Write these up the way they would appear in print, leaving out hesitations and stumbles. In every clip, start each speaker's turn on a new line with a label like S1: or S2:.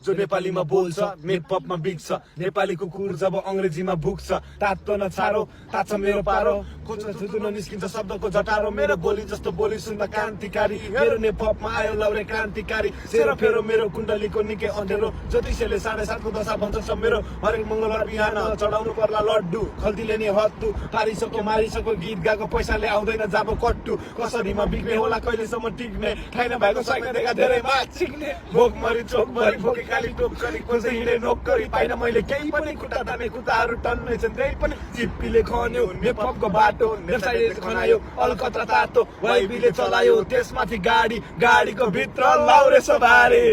S1: जो नेपालीमा बोल्छ नेपपमा बिग्छ नेपाली कुकुर जब अंग्रेजीमा भुक्छ तातो न छारो ताछ मेरो पारो खोज्न निस्किन्छ शब्दको जटारो मेरो बोली जस्तो बोली सुन्दा क्रान्तिकारी मेरो नेपपमा आयो लौरे क्रान्तिकारी सेरो फेरो मेरो कुण्डलीको निकै अँधेरो ज्योतिषले 7:30 दशा भन्छ मेरो हरेक मंगलबार बिहान चढाउनु पर्ला लड्डु खल्तीले नि हत्तु पारिसक्यो मारिसक्यो गीत गाएको पैसाले आउँदैन जाबो कट्टु कसरीमा बिग्ने होला कहिलेसम्म टिक्ने खाइन भएको छैन देखा धेरै माग सिक्ने भोक मरी चोक मरी भोके काली टोक गरी खोज्दै हिँडे नोकरी पाइन मैले केही पनि खुट्टा ताने खुट्टाहरू टन्नै छन् त्यही पनि चिप्पीले खन्यो नेपपको बाटो नेप्साइले खनायो अलकत्रा तातो वाइबीले चलायो त्यसमाथि गाडी गाडीको भित्र लाउरे सवारी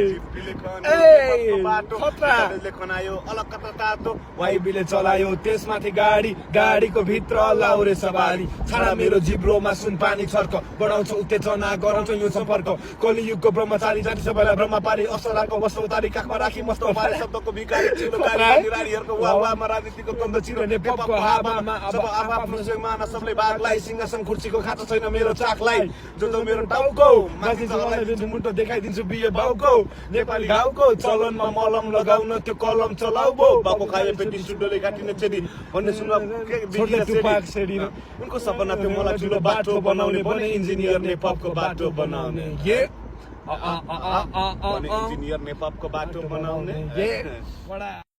S1: नेप्साइले खनायो अलकत्रा तातो वाइबीले चलायो त्यसमाथि गाडी गाडीको भित्र लाउरे सवारी छाडा मेरो जिब्रोमा सुन पानी छर्क बढाउँछ उत्तेजना गराउँछ यो सम्पर्क कलियुगको ब्रह्मचारी जाति सबैलाई ब्रह्म पारी असलाको वस्तु उतारी काखमा राखी मस्तो पारे शब्दको विकारी चिलोकारी रानीहरूको वावामा राजनीतिको कन्द चिरो नेपपको हावामा अब आफ्नो माना सबले भागलाई सिंहासन कुर्सीको खाँचो छैन मेरो चाकलाई जो मेरो टाउको माथि चलाइदिन्छु मुन्टो देखाइदिन्छु बिहे बाउको नेपाली गाउँको चलनमा मलम लगाउन त्यो कलम चलाउबो बाबु खाए पेटी सुडोले काटिने छेदी भन्ने सुन्न उनको सपना थियो मलाई ठुलो बाटो बनाउने बने इन्जिनियर नेपपको बाटो बनाउने इंजीनियर नेपपको बाटो बनाउने